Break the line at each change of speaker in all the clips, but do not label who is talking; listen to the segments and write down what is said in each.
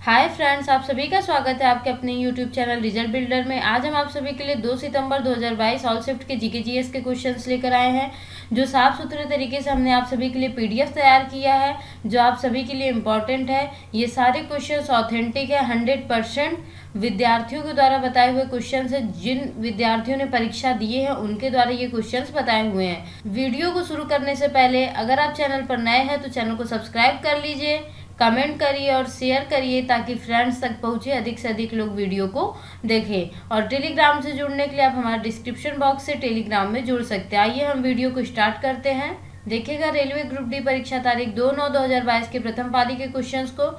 Hi friends, आप सभी का स्वागत है आपके अपने यूट्यूब चैनल रिजल्ट बिल्डर में। आज हम आप सभी के लिए 2 सितंबर 2022 ऑल शिफ्ट के जीके जीएस के क्वेश्चंस लेकर आए हैं, जो साफ सुथरे तरीके से हमने आप सभी के लिए पीडीएफ तैयार किया है, जो आप सभी के लिए इम्पोर्टेंट है। ये सारे क्वेश्चंस ऑथेंटिक है, 100% विद्यार्थियों के द्वारा बताए हुए क्वेश्चन है। जिन विद्यार्थियों ने परीक्षा दिए हैं उनके द्वारा ये क्वेश्चंस बताए हुए हैं। वीडियो को शुरू करने से पहले अगर आप चैनल पर नए हैं तो चैनल को सब्सक्राइब कर लीजिए, कमेंट करिए और शेयर करिए ताकि फ्रेंड्स तक पहुंचे, अधिक से अधिक लोग वीडियो को देखें। और टेलीग्राम से जुड़ने के लिए आप हमारे डिस्क्रिप्शन बॉक्स से टेलीग्राम में जुड़ सकते हैं। आइए हम वीडियो को स्टार्ट करते हैं। देखिएगा, रेलवे ग्रुप डी परीक्षा तारीख 2/9/2022 के प्रथम पाली के क्वेश्चंस को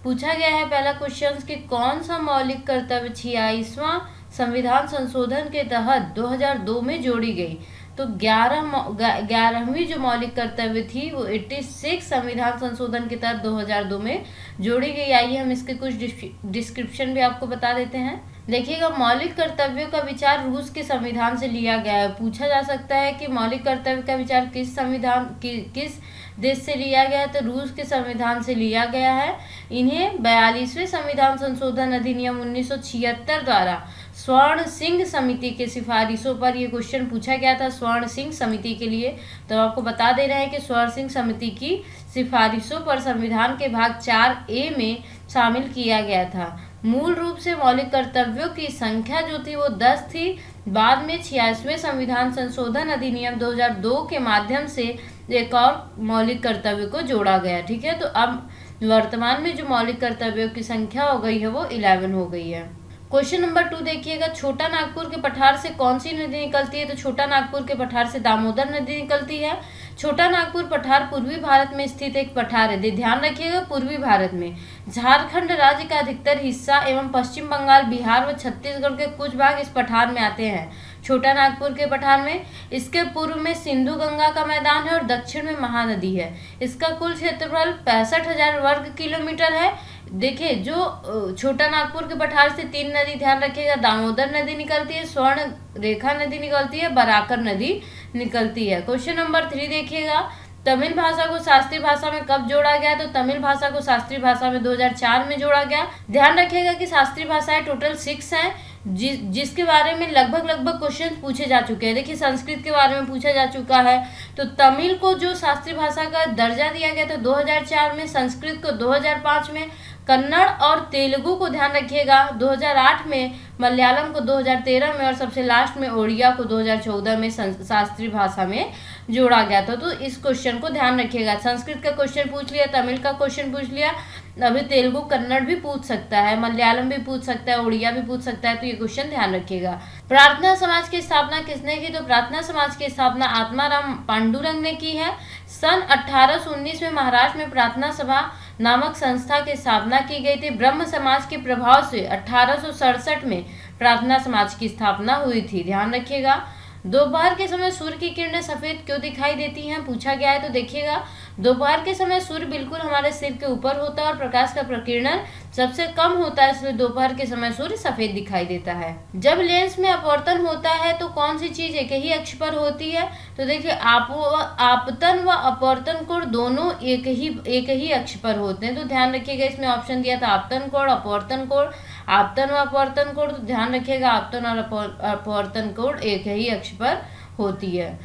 पूछा गया है। पहला क्वेश्चन कि कौन सा मौलिक कर्तव्य 86वां संविधान संशोधन के तहत 2002 में जोड़ी गई। तो 11वीं जो मौलिक कर्तव्य थी वो 86 संविधान संशोधन के तहत 2002 में जोड़ी गई। आइए हम इसके कुछ डिस्क्रिप्शन भी आपको बता देते हैं। देखिएगा, मौलिक कर्तव्यों का विचार रूस के संविधान से लिया गया है। पूछा जा सकता है कि मौलिक कर्तव्य का विचार किस देश से लिया गया है, तो रूस के संविधान से लिया गया है। इन्हें 42वें संविधान संशोधन अधिनियम 1976 द्वारा स्वर्ण सिंह समिति के सिफारिशों पर यह क्वेश्चन पूछा गया था। स्वर्ण सिंह समिति के लिए तो आपको बता दे रहे हैं कि स्वर्ण सिंह समिति की सिफारिशों पर संविधान के भाग 4A में शामिल किया गया था। मूल रूप से मौलिक कर्तव्यों की संख्या जो थी वो 10 थी। बाद में 86वें संविधान संशोधन अधिनियम 2002 के माध्यम से एक और मौलिक कर्तव्य को जोड़ा गया। ठीक है, तो अब वर्तमान में जो मौलिक कर्तव्यों की संख्या हो गई है वो 11 हो गई है। क्वेश्चन नंबर 2 देखिएगा, छोटा नागपुर के पठार से कौन सी नदी निकलती है। तो छोटा नागपुर के पठार से दामोदर नदी निकलती है। छोटा नागपुर पठार पूर्वी भारत में स्थित एक पठार है। ध्यान रखिएगा, पूर्वी भारत में झारखंड राज्य का अधिकतर हिस्सा एवं पश्चिम बंगाल, बिहार व छत्तीसगढ़ के कुछ भाग इस पठार में आते हैं। छोटा नागपुर के पठार में इसके पूर्व में सिंधु गंगा का मैदान है और दक्षिण में महानदी है। इसका कुल क्षेत्रफल 65,000 वर्ग किलोमीटर है। देखिए, जो छोटा नागपुर के पठार से 3 नदी ध्यान रखिएगा, दामोदर नदी निकलती है, स्वर्ण रेखा नदी निकलती है, बराकर नदी निकलती है। क्वेश्चन नंबर 3 देखिएगा, तमिल भाषा को शास्त्रीय भाषा में कब जोड़ा गया। तो तमिल भाषा को शास्त्रीय भाषा में 2004 में जोड़ा गया। ध्यान रखिएगा कि शास्त्रीय भाषाएं टोटल 6 हैं, जिसके बारे में लगभग क्वेश्चन पूछे जा चुके हैं। देखिए, संस्कृत के बारे में पूछा जा चुका है। तो तमिल को जो शास्त्रीय भाषा का दर्जा दिया गया था 2004 में, संस्कृत को 2005 में, कन्नड़ और तेलुगु को ध्यान रखिएगा 2008 में, मलयालम को 2013 में और सबसे लास्ट में ओडिया को 2014 में शास्त्रीय भाषा में जोड़ा गया था। तो इस क्वेश्चन को ध्यान रखिएगा। संस्कृत का क्वेश्चन पूछ लिया, तमिल का क्वेश्चन पूछ लिया, अभी तेलुगु कन्नड़ भी पूछ सकता है, मलयालम भी पूछ सकता है, उड़िया भी पूछ सकता है। तो ये क्वेश्चन ध्यान रखिएगा। प्रार्थना समाज की स्थापना किसने की। तो प्रार्थना समाज की स्थापना आत्माराम पांडुरंग ने की है। सन 1819 में महाराष्ट्र में प्रार्थना सभा नामक संस्था की स्थापना की गई थी। ब्रह्म समाज के प्रभाव से 1867 में प्रार्थना समाज की स्थापना हुई थी। ध्यान रखिएगा। दोपहर के समय सूर्य की किरणें सफेद क्यों दिखाई देती हैं, पूछा गया है। तो देखिएगा, दोपहर के समय सूर्य बिल्कुल हमारे सिर के ऊपर होता है और प्रकाश का प्रकीर्णन सबसे कम होता है, इसलिए दोपहर के समय सूर्य सफेद दिखाई देता है। जब लेंस में अपवर्तन होता है तो कौन सी चीज एक ही अक्ष पर होती है। तो देखिए, आपतन व अपवर्तन कोण दोनों एक ही अक्ष पर होते हैं। तो ध्यान रखिएगा, इसमें ऑप्शन दिया था आपतन कोण, अपवर्तन कोण। आपतन व अपवर्तन कोण, तो ध्यान रखिएगा आपतन और अपवर्तन कोण एक ही अक्ष पर होती है।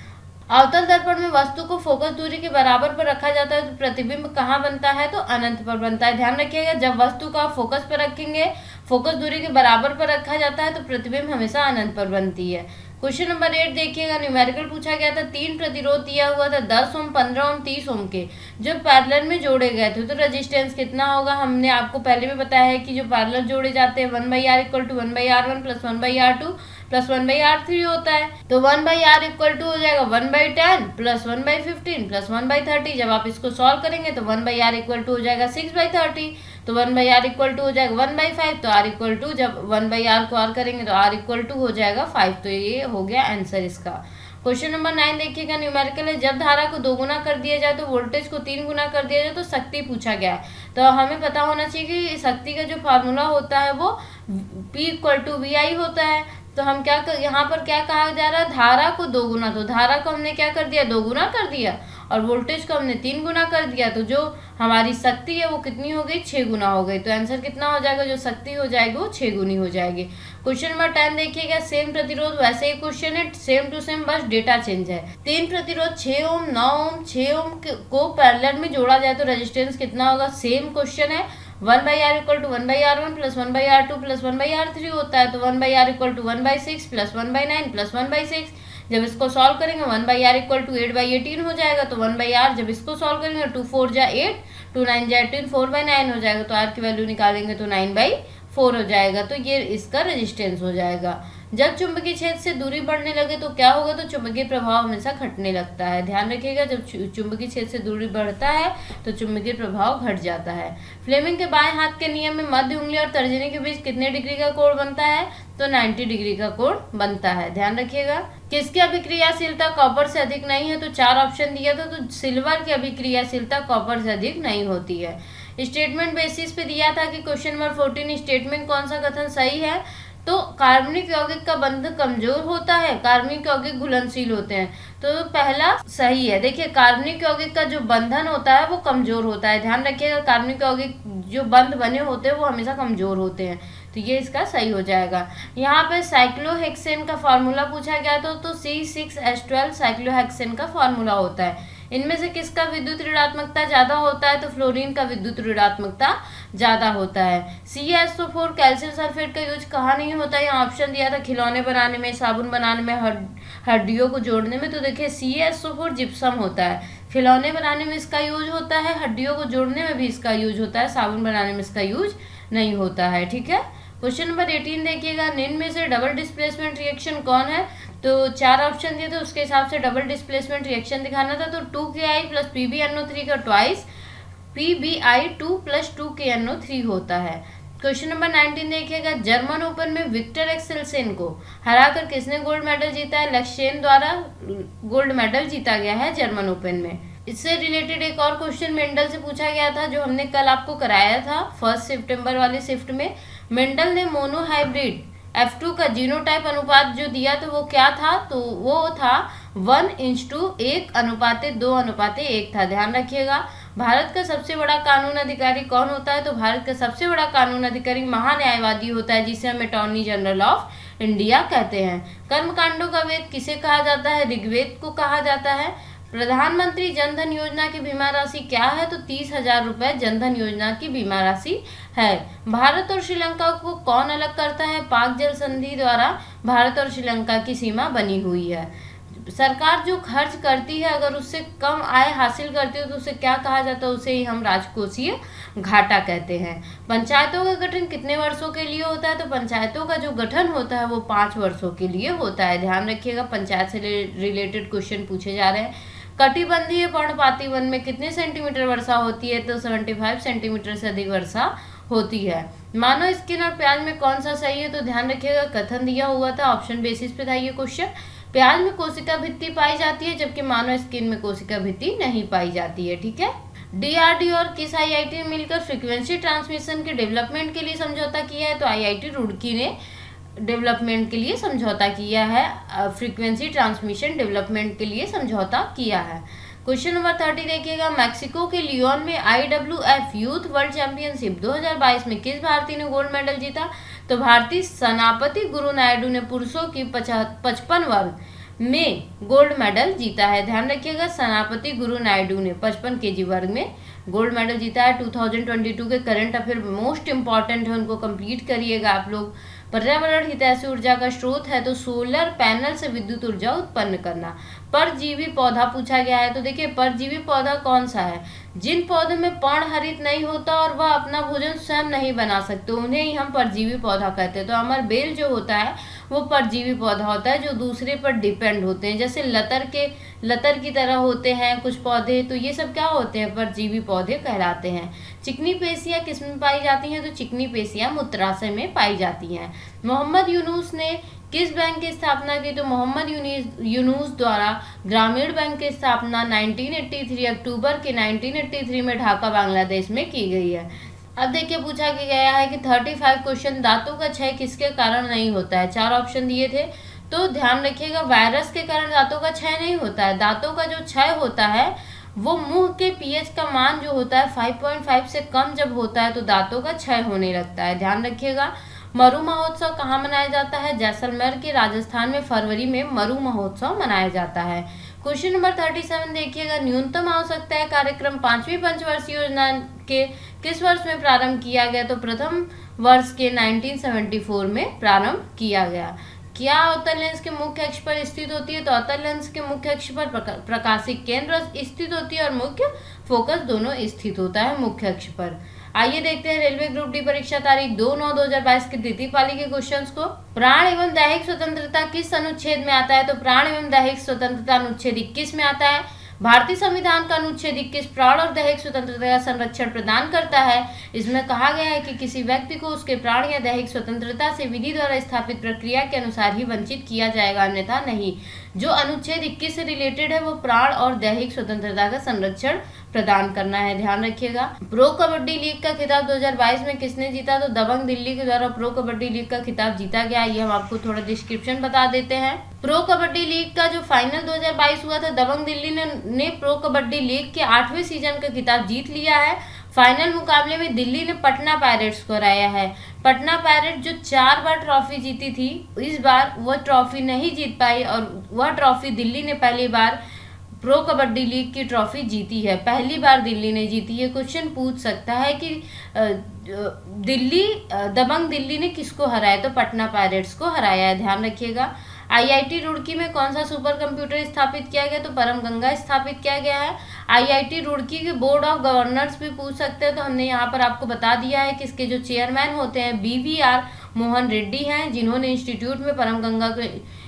अवतल दर्पण में वस्तु को फोकस दूरी के बराबर पर रखा जाता है तो प्रतिबिंब कहाँ बनता है। तो अनंत पर बनता है। ध्यान रखिएगा, जब वस्तु को आप फोकस पर रखेंगे, फोकस दूरी के बराबर पर रखा जाता है तो प्रतिबिंब हमेशा अनंत पर बनती है। क्वेश्चन नंबर 8 देखिएगा, न्यूमेरिकल पूछा गया था। 3 प्रतिरोध दिया हुआ था, 10 ओम, 15 ओम, 30 ओम के, जो पैरेलल में जोड़े गए थे। तो रेजिस्टेंस कितना होगा, हमने आपको पहले भी बताया है कि जो पैरेलल जोड़े जाते हैं 1/r = 1/r1 + 1/r2 + 1/r3 होता है। तो 1/r = हो जाएगा 1/10 + 1/15 + 1/30। जब आप इसको सॉल्व करेंगे तो 1/r = हो जाएगा 6/30। तो 1/r = हो जाएगा 1/5। तो r जब 1/r को r करेंगे तो r = हो जाएगा 5। तो ये हो गया आंसर इसका। क्वेश्चन नंबर 9 देखिएगा, न्यूमेरिकल है। जब धारा को 2 गुना कर दिया जाए तो वोल्टेज को 3 गुना कर दिया जाए तो शक्ति पूछा गया है। तो हमें पता होना चाहिए कि शक्ति का जो फार्मूला होता है वो P = VI होता है। तो हम यहाँ पर क्या कहा जा रहा है, धारा को 2 गुना। तो धारा को हमने क्या कर दिया, 2 गुना कर दिया, और वोल्टेज को हमने 3 गुना कर दिया, तो जो हमारी शक्ति है वो कितनी हो गई, 6 गुना हो गई। तो आंसर कितना हो जाएगा, जो शक्ति हो जाएगी वो 6 गुनी हो जाएगी। क्वेश्चन नंबर 10 देखिएगा, सेम प्रतिरोध वैसे ही क्वेश्चन है, सेम टू सेम, बस डेटा चेंज है। 3 प्रतिरोध 6 ओम, 9 ओम, 6 ओम को पैरेलल में जोड़ा जाए तो रेजिस्टेंस कितना होगा, सेम क्वेश्चन है। 1/r equal to 1/r1 plus 1/r2 plus 1/r3 होता है, तो 1/r equal to 1/6 plus 1/9 plus 1/6। जब इसको सॉल्व करेंगे 1/r इक्वल टू 8/18 हो जाएगा, तो 1/r जब इसको सॉल्व करेंगे 2 4 जा 8, 2 9 जा 18, 4/9 हो जाएगा, तो r की वैल्यू निकालेंगे तो 9/4 हो जाएगा। तो ये इसका रेजिस्टेंस हो जाएगा। जब चुंबकीय क्षेत्र से दूरी बढ़ने लगे तो क्या होगा, तो चुंबकीय प्रभाव हमेशा घटने लगता है। ध्यान रखिएगा, जब चुंबकीय क्षेत्र से दूरी बढ़ता है तो चुंबकीय प्रभाव घट जाता है। फ्लेमिंग के बाएं हाथ के नियम में मध्य उंगली और तर्जनी के बीच कितने डिग्री का कोण बनता है, तो 90 डिग्री का कोण बनता है। ध्यान रखिएगा। किसकी अभिक्रियाशीलता कॉपर से अधिक नहीं है, तो 4 ऑप्शन दिया था, तो सिल्वर की अभिक्रियाशीलता कॉपर से अधिक नहीं होती है। स्टेटमेंट बेसिस पे दिया था कि क्वेश्चन नंबर 14 स्टेटमेंट कौन सा कथन सही है, तो कार्बनिक यौगिक का बंध कमजोर होता है, कार्बनिक यौगिक घुलनशील होते हैं, तो पहला सही है। देखिए, कार्बनिक यौगिक का जो बंधन होता है वो कमजोर होता है। ध्यान रखिएगा, कार्बनिक यौगिक जो बंध बने होते हैं वो हमेशा कमजोर होते हैं, तो ये इसका सही हो जाएगा। यहाँ पे साइक्लोहेक्सेन का फार्मूला पूछा गया था, तो C6H12 साइक्लोहेक्सेन का फार्मूला होता है। इनमें से किसका विद्युत ऋणात्मकता ज्यादा होता है, तो फ्लोरीन का विद्युत ऋणात्मकता ज्यादा होता है। CaSO4 कैल्शियम सल्फेट का यूज कहाँ नहीं होता है, यहाँ ऑप्शन दिया था खिलौने बनाने में, साबुन बनाने में, हड्डियों को जोड़ने में, तो देखिए CaSO4 जिप्सम होता है। खिलौने बनाने में इसका यूज होता है, हड्डियों को जोड़ने में भी इसका यूज होता है, साबुन बनाने में इसका यूज नहीं होता है। ठीक है। क्वेश्चन नंबर 18 देखिएगा, निम्न में से डबल डिस्प्लेसमेंट रिएक्शन कौन है, तो 4 ऑप्शन दिए थे, उसके हिसाब से डबल डिस्प्लेसमेंट रिएक्शन दिखाना था, तो 2Ki प्लस PbNO3 का ट्वाइस PbI2 प्लस 2KNO3 होता है। क्वेश्चन नंबर 19 देखिएगा, जर्मन ओपन में विक्टर एक्सेलसेन को हराकर किसने गोल्ड मेडल जीता है, लक्ष्यसेन द्वारा गोल्ड मेडल जीता गया है जर्मन ओपन में। इससे रिलेटेड एक और क्वेश्चन मेंडल से पूछा गया था, जो हमने कल आपको कराया था 1 सितंबर वाली शिफ्ट में। मेंडल ने मोनोहाइब्रिड F2 का जीनोटाइप अनुपात जो दिया तो वो क्या था, तो वो था 1:1:2:1 था। ध्यान रखिएगा। भारत का सबसे बड़ा कानून अधिकारी कौन होता है, तो भारत का सबसे बड़ा कानून अधिकारी महान्यायवादी होता है, जिसे हम अटॉर्नी जनरल ऑफ इंडिया कहते हैं। कर्मकांडों का वेद किसे कहा जाता है, ऋग्वेद को कहा जाता है। प्रधानमंत्री जनधन योजना की बीमा राशि क्या है, तो 30,000 रुपए जनधन योजना की बीमा राशि है। भारत और श्रीलंका को कौन अलग करता है, पाक जल संधि द्वारा भारत और श्रीलंका की सीमा बनी हुई है। सरकार जो खर्च करती है अगर उससे कम आय हासिल करती है तो उसे क्या कहा जाता है, उसे ही हम राजकोषीय घाटा कहते हैं। पंचायतों का गठन कितने वर्षों के लिए होता है, तो पंचायतों का जो गठन होता है वो 5 वर्षों के लिए होता है। ध्यान रखिएगा, पंचायत से रिलेटेड क्वेश्चन पूछे जा रहे हैं। कटिबंधीय पर्णपाती वन में कितने सेंटीमीटर वर्षा होती है, तो 75 सेंटीमीटर से अधिक वर्षा होती है। मानव स्किन और प्याज में कौन सा सही है, तो ध्यान रखिएगा कथन दिया हुआ था, ऑप्शन बेसिस पे था ये क्वेश्चन। प्याज में कोशिका भित्ति पाई जाती है, जबकि मानव स्किन में कोशिका भित्ति नहीं पाई जाती है। ठीक है। DRDO और किस IIT ने मिलकर फ्रीक्वेंसी ट्रांसमिशन के डेवलपमेंट के लिए समझौता किया है, तो IIT रुड़की ने डेवलपमेंट के लिए समझौता किया है, फ्रीक्वेंसी ट्रांसमिशन डेवलपमेंट के लिए समझौता किया है। क्वेश्चन नंबर 30 देखिएगा, मैक्सिको के लियोन में IWF यूथ वर्ल्ड चैंपियनशिप 2022 में किस भारतीय ने गोल्ड मेडल जीता, तो भारतीय सेनापति गुरु नायडू ने पुरुषों की 55 वर्ग में गोल्ड मेडल जीता है। ध्यान रखिएगा, सेनापति गुरु नायडू ने 55 kg वर्ग में गोल्ड मेडल जीता है। 2022 के करंट अफेयर मोस्ट इंपॉर्टेंट है, उनको कंप्लीट करिएगा आप लोग। पर्यावरण हितैषी ऊर्जा का स्रोत है, तो सोलर पैनल से विद्युत ऊर्जा उत्पन्न करना। परजीवी पौधा पूछा गया है, तो देखिए परजीवी पौधा कौन सा है, जिन पौधों में पर्णहरित नहीं होता और वह अपना भोजन स्वयं नहीं बना सकते उन्हें ही हम परजीवी पौधा कहते हैं। तो अमर बेल जो होता है वो परजीवी पौधा होता है, जो दूसरे पर डिपेंड होते हैं, जैसे लतर की तरह होते हैं कुछ पौधे, तो ये सब क्या होते हैं, परजीवी पौधे कहलाते हैं। चिकनी पेशियां किस में पाई जाती हैं, तो चिकनी पेशियां मूत्राशय में पाई जाती हैं। मोहम्मद यूनुस ने किस बैंक की स्थापना की, तो मोहम्मद यूनुस द्वारा ग्रामीण बैंक की स्थापना 1983 अक्टूबर के 1983 में ढाका बांग्लादेश में की गई है। अब देखिए पूछा गया है कि 35 क्वेश्चन, दांतों का क्षय किसके कारण नहीं होता है। 4 ऑप्शन दिए थे, तो ध्यान रखिएगा वायरस के कारण दांतों का क्षय नहीं होता है। दांतों का जो क्षय होता है वो मुंह के पीएच का मान जो होता है 5.5 से कम जब होता है तो दांतों का क्षय होने लगता है। ध्यान रखिएगा। मरु महोत्सव कहाँ मनाया जाता है? जैसलमेर के राजस्थान में फरवरी में मरु महोत्सव मनाया जाता है। क्वेश्चन नंबर 37 देखिएगा, न्यूनतम आवश्यकता कार्यक्रम 5वीं पंचवर्षीय योजना के किस वर्ष में प्रारंभ किया गया? तो प्रथम वर्ष के 1974 में प्रारंभ किया गया। क्या अवतल लेंस के मुख्य अक्ष पर स्थित होती है? तो अवतल लेंस के मुख्य अक्ष पर प्रकाशिक केंद्र स्थित होती है और मुख्य फोकस दोनों स्थित होता है मुख्य अक्ष पर। आइए देखते हैं रेलवे ग्रुप डी परीक्षा तारीख 2/9/2022 के द्वितीय पाली के क्वेश्चंस को। प्राण एवं दैहिक स्वतंत्रता किस अनुच्छेद में आता है? तो प्राण एवं दैहिक स्वतंत्रता अनुच्छेद 21 में आता है। भारतीय संविधान का अनुच्छेद 21 प्राण और दैहिक स्वतंत्रता का संरक्षण प्रदान करता है। इसमें कहा गया है कि किसी व्यक्ति को उसके प्राण या दैहिक स्वतंत्रता से विधि द्वारा स्थापित प्रक्रिया के अनुसार ही वंचित किया जाएगा, अन्यथा नहीं। जो अनुच्छेद 21 से रिलेटेड है वो प्राण और दैहिक स्वतंत्रता का संरक्षण प्रदान करना है। ध्यान रखिएगा। प्रो कबड्डी लीग का खिताब 2022 में किसने जीता? तो दबंग दिल्ली के द्वारा प्रो कबड्डी लीग का खिताब जीता गया। ये हम आपको थोड़ा डिस्क्रिप्शन बता देते हैं। प्रो कबड्डी लीग का जो फाइनल 2022 हुआ था, दबंग दिल्ली ने प्रो कबड्डी लीग के 8वें सीजन का खिताब जीत लिया है। फाइनल मुकाबले में दिल्ली ने पटना पायरेट्स को हराया है। पटना पायरेट्स जो 4 बार ट्रॉफी जीती थी, इस बार वह ट्रॉफी नहीं जीत पाई और वह ट्रॉफी दिल्ली ने पहली बार प्रो कबड्डी लीग की ट्रॉफी जीती है। पहली बार दिल्ली ने जीती है। क्वेश्चन पूछ सकता है कि दबंग दिल्ली ने किसको हराया? तो पटना पायरेट्स को हराया है। ध्यान रखिएगा। आईआईटी रुड़की में कौन सा सुपर कंप्यूटर स्थापित किया गया? तो परम गंगा स्थापित किया गया है। आईआईटी रुड़की के बोर्ड ऑफ गवर्नर्स भी पूछ सकते हैं, तो हमने यहाँ पर आपको बता दिया है कि इसके जो चेयरमैन होते हैं BVR मोहन रेड्डी हैं, जिन्होंने इंस्टीट्यूट में परम गंगा को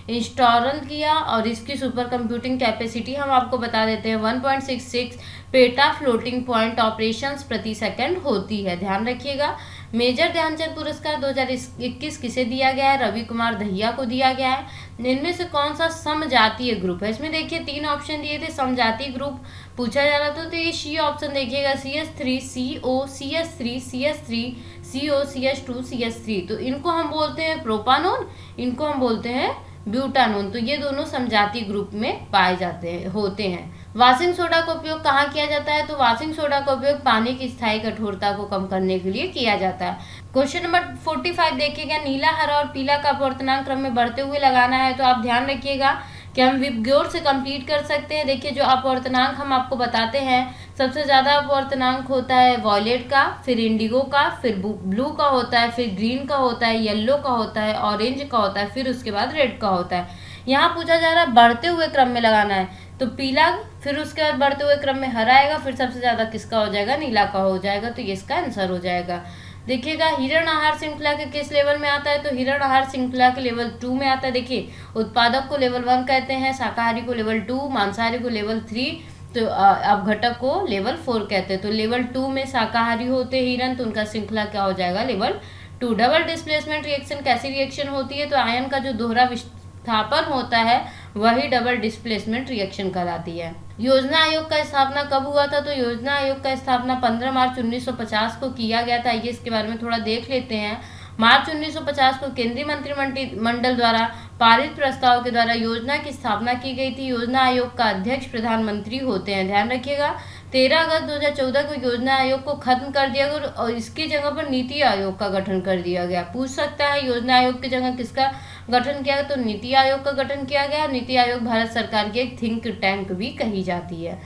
इंस्टॉल किया और इसकी सुपर कंप्यूटिंग कैपेसिटी हम आपको बता देते हैं 1.66 पेटा फ्लोटिंग पॉइंट ऑपरेशंस प्रति सेकंड होती है। ध्यान रखिएगा। मेजर ध्यानचंद पुरस्कार 2021 किसे दिया गया है? रवि कुमार दहिया को दिया गया है। इनमें से कौन सा समजातीय ग्रुप है? इसमें देखिए 3 ऑप्शन दिए थे। समजातीय ग्रुप पूछा जा रहा था, तो ये सी ऑप्शन देखिएगा, CH3 CO CH3 CH3 CO CH2 CH3। तो इनको हम बोलते हैं प्रोपानोन, इनको हम बोलते हैं ब्यूटानोन। तो ये दोनों समजातीय ग्रुप में पाए जाते हैं होते हैं। वाशिंग सोडा का उपयोग कहाँ किया जाता है? तो वाशिंग सोडा का उपयोग पानी की स्थायी कठोरता को कम करने के लिए किया जाता है। क्वेश्चन नंबर 45 देखिएगा, नीला, हरा और पीला का अपवर्तनांक क्रम में बढ़ते हुए लगाना है। तो आप ध्यान रखिएगा कि हम विबग्योर से कंप्लीट कर सकते हैं। देखिए जो अपवर्तनांक हम आपको बताते हैं, सबसे ज़्यादा अपवर्तनांक होता है वॉयलेट का, फिर इंडिगो का, फिर ब्लू का होता है, फिर ग्रीन का होता है, येलो का होता है, ऑरेंज का होता है, फिर उसके बाद रेड का होता है। यहाँ पूछा जा रहा है बढ़ते हुए क्रम में लगाना है, तो पीला, फिर उसके बाद बढ़ते हुए क्रम में हरा आएगा, फिर सबसे ज़्यादा किसका हो जाएगा? नीला का हो जाएगा। तो ये इसका आंसर हो जाएगा। देखिएगा हिरण आहार श्रृंखला के किस लेवल में आता है? तो हिरण आहार श्रृंखला के लेवल 2 में आता है। देखिए उत्पादक को लेवल 1 कहते हैं, शाकाहारी को लेवल 2, मांसाहारी को लेवल 3, तो अपघटक को लेवल 4 कहते हैं। तो लेवल 2 में शाकाहारी होते हिरण, तो उनका श्रृंखला क्या हो जाएगा? लेवल 2। डबल डिस्प्लेसमेंट रिएक्शन कैसी रिएक्शन होती है? तो आयन का जो दोहरा विस्थापन होता है वही डबल डिस्प्लेसमेंट रिएक्शन कहलाती है। योजना आयोग का स्थापना कब हुआ था? तो योजना आयोग का स्थापना 15 मार्च 1950 को किया गया था। ये इसके बारे में थोड़ा देख लेते हैं। मार्च 1950 को केंद्रीय मंत्रिमंडल द्वारा पारित प्रस्ताव के द्वारा योजना की स्थापना की गई थी। योजना आयोग का अध्यक्ष प्रधानमंत्री होते हैं। ध्यान रखिएगा। 13 अगस्त 2014 को योजना आयोग को खत्म कर दिया गया और इसकी जगह पर नीति आयोग का गठन कर दिया गया। पूछ सकता है योजना आयोग की जगह किसका गठन किया गया? तो नीति आयोग का गठन किया गया। नीति आयोग भारत सरकार की एक थिंक टैंक भी कही जाती है।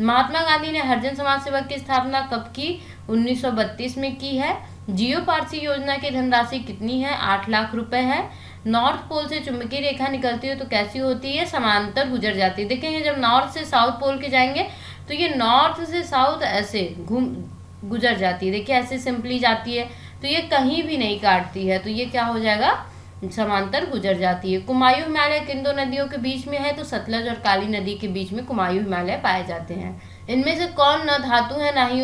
महात्मा गांधी ने हरिजन समाज सेवा की स्थापना कब की? 1932 में की है। जियो पारसी योजना की धनराशि कितनी है? 8 लाख रुपए है। नॉर्थ पोल से चुंबकीय रेखा निकलती है तो कैसी होती है? समांतर गुजर जाती है। देखेंगे जब नॉर्थ से साउथ पोल के जाएंगे तो ये नॉर्थ से साउथ ऐसे गुजर जाती है। देखिए ऐसे सिंपली जाती है, तो ये कहीं भी नहीं काटती है, तो ये क्या हो जाएगा? समांतर गुजर जाती है। कुमायूं हिमालय किन दो नदियों के बीच में है? तो सतलज और काली नदी के बीच में कुमायूं हिमालय पाए जाते हैं। इनमें से कौन न धातु है ना ही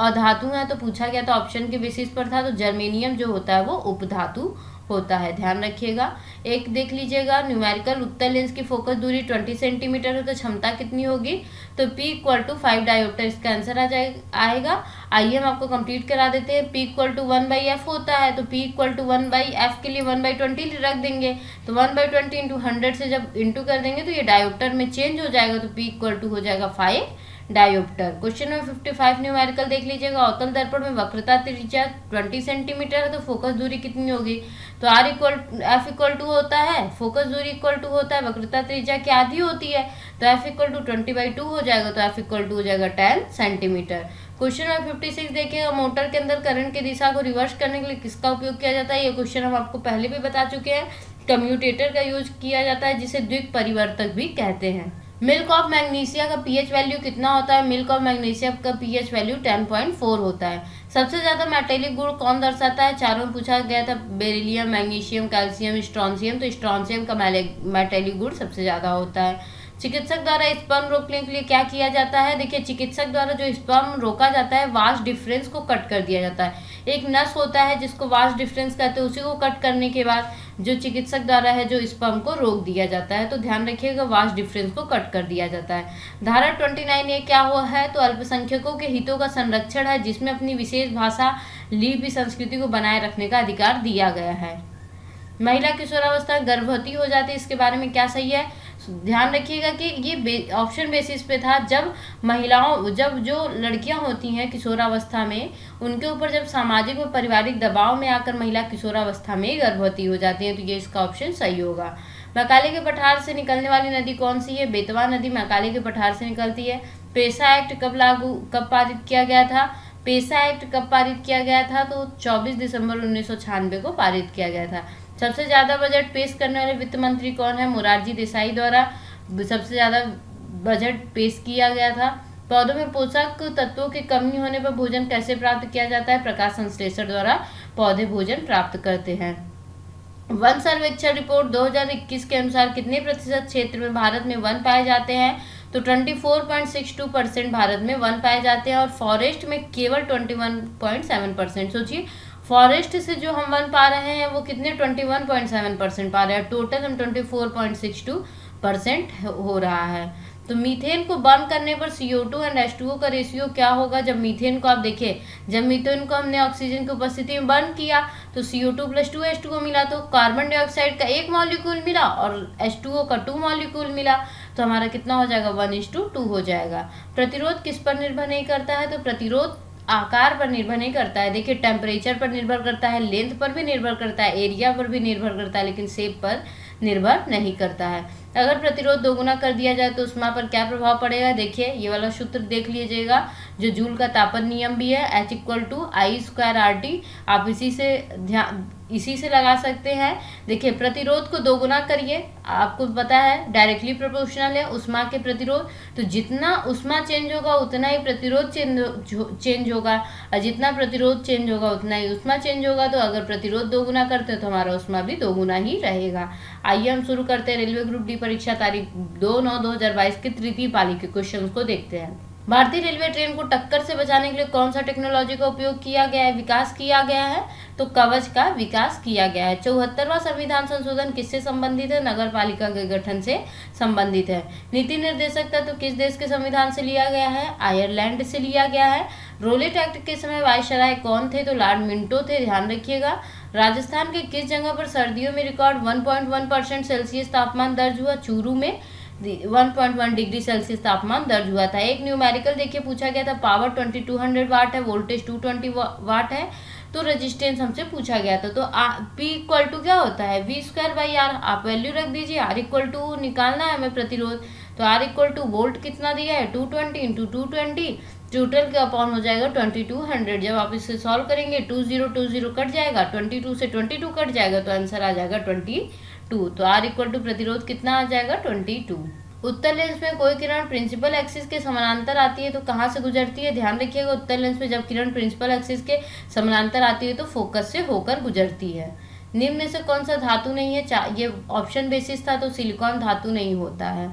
अधातु है? तो पूछा गया था, ऑप्शन के बेसिस पर था, तो जर्मेनियम जो होता है वो उपधातु होता है। ध्यान रखिएगा। एक देख लीजिएगा, न्यूमेरिकल उत्तल लेंस की फोकस दूरी 20 सेंटीमीटर है तो क्षमता कितनी होगी? तो P=5 डायोप्टर इसका आंसर आएगा। आइए हम आपको कंप्लीट करा देते हैं। P=1/f होता है, तो P=1/f के लिए 1/20 रख देंगे, तो 1/20 × 100 से जब इंटू कर देंगे तो ये डायोप्टर में चेंज हो जाएगा, तो P= हो जाएगा 5 डायोप्टर। क्वेश्चन नंबर 55 न्यूमेरिकल देख लीजिएगा। अवतल दर्पण में वक्रता त्रिज्या 20 सेंटीमीटर है, तो फोकस दूरी कितनी होगी? तो एफ इक्वल टू होता है, फोकस दूरी इक्वल टू होता है वक्रता त्रिज्या की आधी होती है, तो एफ इक्वल टू 20/2 हो जाएगा, तो एफ इक्वल टू हो जाएगा 10 सेंटीमीटर। क्वेश्चन नंबर 56 देखिएगा। मोटर के अंदर करंट की दिशा को रिवर्स करने के लिए किसका उपयोग किया जाता है? ये क्वेश्चन हम आपको पहले भी बता चुके हैं। कम्यूटेटर का यूज किया जाता है, जिसे द्विक परिवर्तक भी कहते हैं। मिल्क ऑफ मैग्नीशिया का पीएच वैल्यू कितना होता है? मिल्क ऑफ मैग्नीशिया का पीएच वैल्यू 10.4 होता है। सबसे ज्यादा मेटेलिक गुण कौन दर्शाता है? चारों में पूछा गया था, बेरिलियम, मैग्नीशियम, कैल्शियम, स्ट्रॉन्शियम। तो स्ट्रॉन्शियम का मेटेलिक गुण सबसे ज्यादा होता है। चिकित्सक द्वारा स्पर्म रोकने के लिए क्या किया जाता है? देखिए, चिकित्सक द्वारा जो स्पर्म रोका जाता है, वास्ट डिफरेंस को कट कर दिया जाता है। एक नस होता है जिसको वास्ट डिफरेंस कहते हैं, उसी को कट करने के बाद जो चिकित्सक द्वारा है जो स्पर्म को रोक दिया जाता है। तो ध्यान रखिएगा, वास्ट डिफरेंस को कट कर दिया जाता है। धारा 29A क्या हुआ है? तो अल्पसंख्यकों के हितों का संरक्षण है, जिसमें अपनी विशेष भाषा, लिपि, संस्कृति को बनाए रखने का अधिकार दिया गया है। महिला किशोरावस्था गर्भवती हो जाती है, इसके बारे में क्या सही है? ध्यान रखिएगा कि ये ऑप्शन बेसिस पे था। जब जो लड़कियां होती हैं किशोरावस्था में, उनके ऊपर जब सामाजिक व पारिवारिक दबाव में आकर महिला किशोरावस्था में गर्भवती हो जाती हैं, तो ये इसका ऑप्शन सही होगा। मैकाले के पठार से निकलने वाली नदी कौन सी है? बेतवा नदी मैकाले के पठार से निकलती है। पेसा एक्ट कब पारित किया गया था? पेसा एक्ट कब पारित किया गया था? तो 24 दिसंबर 1996 को पारित किया गया था। सबसे ज्यादा बजट पेश करने वाले वित्त मंत्री कौन है? मोरारजी देसाई द्वारा सबसे ज्यादा बजट पेश किया गया था। पौधों में पोषक तत्वों की कमी होने पर भोजन कैसे प्राप्त किया जाता है? प्रकाश संश्लेषण द्वारा पौधे भोजन प्राप्त करते हैं। वन सर्वेक्षण रिपोर्ट 2021 के अनुसार कितने प्रतिशत क्षेत्र में भारत में वन पाए जाते हैं? तो 24.62% भारत में वन पाए जाते हैं, और फॉरेस्ट में केवल 21.7%। सोचिए, फॉरेस्ट से जो हम वन पा रहे हैं वो कितने 21.7% पा रहे हैं, टोटल हम 24.62% हो रहा है। तो मीथेन को बर्न करने पर CO2 एंड H2O का रेशियो क्या होगा? जब मीथेन को आप देखिए, जब मीथेन को हमने ऑक्सीजन की उपस्थिति में बर्न किया तो CO2 + 2 H2O मिला, तो कार्बन डाइऑक्साइड का 1 मॉलिक्यूल मिला और H2O का 2 मॉलिक्यूल मिला, तो हमारा कितना हो जाएगा? 1:2 हो जाएगा। प्रतिरोध किस पर निर्भर नहीं करता है? तो प्रतिरोध आकार पर निर्भर नहीं करता है। देखिए, टेम्परेचर पर निर्भर करता है, लेंथ पर भी निर्भर करता है, एरिया पर भी निर्भर करता है, लेकिन शेप पर निर्भर नहीं करता है। अगर प्रतिरोध दोगुना कर दिया जाए तो उष्मा पर क्या प्रभाव पड़ेगा? देखिए, ये वाला सूत्र देख लीजिएगा, जो जूल का तापन नियम भी है, H = I²RT। आप इसी से लगा सकते हैं। देखिए, प्रतिरोध को दोगुना करिए, आपको पता है डायरेक्टली प्रोपोर्शनल है उष्मा के प्रतिरोध, तो जितना उष्मा चेंज होगा उतना ही प्रतिरोध चेंज होगा, और जितना प्रतिरोध चेंज होगा उतना ही उष्मा चेंज होगा। तो अगर प्रतिरोध दोगुना करते हैं तो हमारा उष्मा भी दोगुना ही रहेगा। आइए हम शुरू करते हैं रेलवे ग्रुप डी परीक्षा तारीख 2/9/2022 की तृतीय पाली के क्वेश्चन को देखते हैं। भारतीय रेलवे ट्रेन को टक्कर से बचाने के लिए कौन सा टेक्नोलॉजी का उपयोग किया गया है, विकास किया गया है? तो कवच का विकास किया गया है। 74वां संविधान संशोधन किससे संबंधित है? नगर पालिका के गठन से संबंधित है। नीति निर्देशक तत्व किस देश के संविधान से लिया गया है? आयरलैंड से लिया गया है। रोलेट एक्ट के समय वायसराय कौन थे? तो लॉर्ड मिंटो थे, ध्यान रखिएगा। राजस्थान के किस जगह पर सर्दियों में रिकॉर्ड 1.1% सेल्सियस तापमान दर्ज हुआ? चूरू में 1.1 डिग्री सेल्सियस तापमान दर्ज हुआ था। एक न्यूमेरिकल देखिए पूछा गया था, पावर 2200 वाट है, वोल्टेज 220 वाट है, तो रेजिस्टेंस हमसे पूछा गया था। तो P = क्या होता है? V²/R। आप वैल्यू रख दीजिए। R = निकालना है हमें प्रतिरोध, तो R = वोल्ट कितना दिया है? 220 × 220, टोटल का अपॉन हो जाएगा 2200। जब आप इसे सॉल्व करेंगे 2020 कट जाएगा, 22 से 22 कट जाएगा, तो आंसर आ जाएगा 22। तो R = प्रतिरोध कितना आ जाएगा? 22। उत्तर लेंस में कोई किरण प्रिंसिपल एक्सिस के समानांतर आती है तो कहाँ से गुजरती है? ध्यान रखिएगा, उत्तर लेंस में जब किरण प्रिंसिपल एक्सिस के समानांतर आती है तो फोकस से होकर गुजरती है। निम्न में से कौन सा धातु नहीं है? ये ऑप्शन बेसिस था, तो सिलिकॉन धातु नहीं होता है।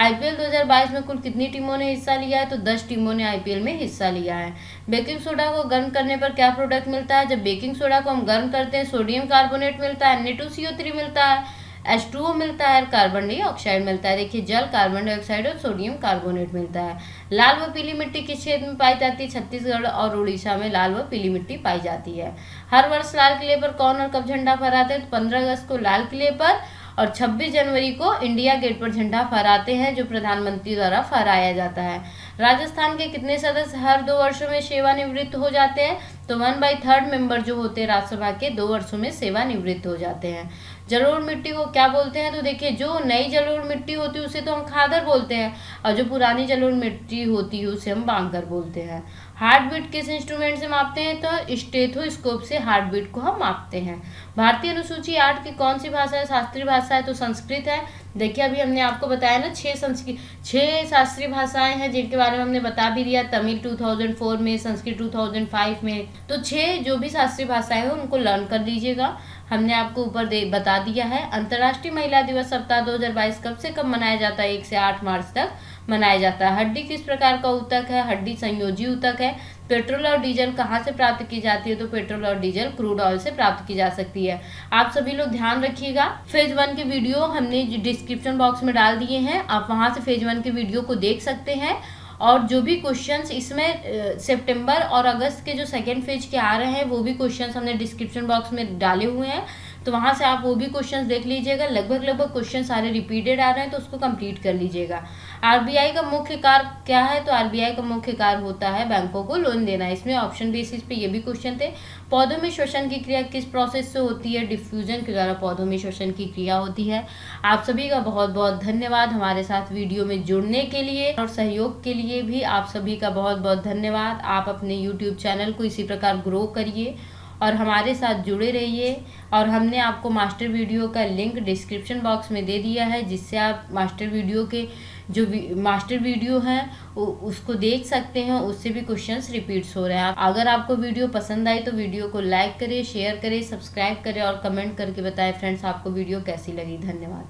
IPL 2022 में कुल कितनी टीमों ने हिस्सा लिया है? तो 10 टीमों ने IPL में हिस्सा लिया है। बेकिंग सोडा को गर्म करने पर क्या प्रोडक्ट मिलता है? जब बेकिंग सोडा को हम गर्म करते हैं, सोडियम कार्बोनेट मिलता है, Na2CO3 मिलता है, H2O मिलता है, कार्बन डाइऑक्साइड मिलता है। देखिए, जल, कार्बन डाइऑक्साइड और सोडियम कार्बोनेट मिलता है। लाल व पीली मिट्टी किस क्षेत्र में पाई जाती है? छत्तीसगढ़ और उड़ीसा में लाल व पीली मिट्टी पाई जाती है। हर वर्ष लाल किले पर कौन और कब झंडा फहराते हैं? 15 अगस्त को लाल किले पर और 26 जनवरी को इंडिया गेट पर झंडा फहराते हैं, जो प्रधानमंत्री द्वारा फहराया जाता है। राजस्थान के कितने सदस्य हर 2 वर्षों में सेवानिवृत्त हो जाते हैं? तो 1/3 मेंबर जो होते हैं राज्यसभा के 2 वर्षों में सेवानिवृत्त हो जाते हैं। जलोढ़ मिट्टी को क्या बोलते हैं? तो देखिए, जो नई जलोढ़ मिट्टी होती है उसे तो हम खादर बोलते हैं, और जो पुरानी जलोढ़ मिट्टी होती है उसे हम बांकर बोलते हैं। हार्ट बीट किस इंस्ट्रूमेंट से मापते हैं? तो स्टेथोस्कोप से हार्ट बीट को हम मापते हैं। भारतीय अनुसूची 8 की कौन सी भाषा है? शास्त्रीय भाषा है तो संस्कृत है। देखिए, अभी हमने आपको बताया ना 6 शास्त्रीय भाषाएं हैं जिनके बारे में हमने बता भी दिया। तमिल 2004 में, संस्कृत 2005 में। तो 6 जो भी शास्त्रीय भाषाएं हैं उनको लर्न कर लीजिएगा। हमने आपको ऊपर बता दिया है। अंतर्राष्ट्रीय महिला दिवस सप्ताह 2022 कब से कब मनाया जाता है? 1 से 8 मार्च तक मनाया जाता है। हड्डी किस प्रकार का ऊतक है? हड्डी संयोजी ऊतक है। पेट्रोल और डीजल कहाँ से प्राप्त की जाती है? तो पेट्रोल और डीजल क्रूड ऑयल से प्राप्त की जा सकती है। आप सभी लोग ध्यान रखिएगा। फेज 1 के वीडियो हमने डिस्क्रिप्शन बॉक्स में डाल दिए हैं, आप वहां से फेज 1 के वीडियो को देख सकते हैं। और जो भी क्वेश्चंस इसमें सितंबर और अगस्त के जो सेकेंड फेज के आ रहे हैं वो भी क्वेश्चंस हमने डिस्क्रिप्शन बॉक्स में डाले हुए हैं, तो वहां से आप वो भी क्वेश्चंस देख लीजिएगा। लगभग क्वेश्चन सारे रिपीटेड आ रहे हैं तो उसको कंप्लीट कर लीजिएगा। आरबीआई का मुख्य कार्य क्या है? तो आरबीआई का मुख्य कार्य होता है बैंकों को लोन देना। इसमें ऑप्शन बेसिस पे ये भी क्वेश्चन थे। पौधों में श्वसन की क्रिया किस प्रोसेस से होती है? डिफ्यूजन के द्वारा पौधों में श्वसन की क्रिया होती है। आप सभी का बहुत बहुत धन्यवाद हमारे साथ वीडियो में जुड़ने के लिए, और सहयोग के लिए भी आप सभी का बहुत बहुत धन्यवाद। आप अपने यूट्यूब चैनल को इसी प्रकार ग्रो करिए और हमारे साथ जुड़े रहिए। और हमने आपको मास्टर वीडियो का लिंक डिस्क्रिप्शन बॉक्स में दे दिया है, जिससे आप मास्टर वीडियो के जो मास्टर वीडियो हैं उसको देख सकते हैं। उससे भी क्वेश्चंस रिपीट्स हो रहे हैं। अगर आपको वीडियो पसंद आई तो वीडियो को लाइक करें, शेयर करें, सब्सक्राइब करें और कमेंट करके बताएं फ्रेंड्स आपको वीडियो कैसी लगी। धन्यवाद।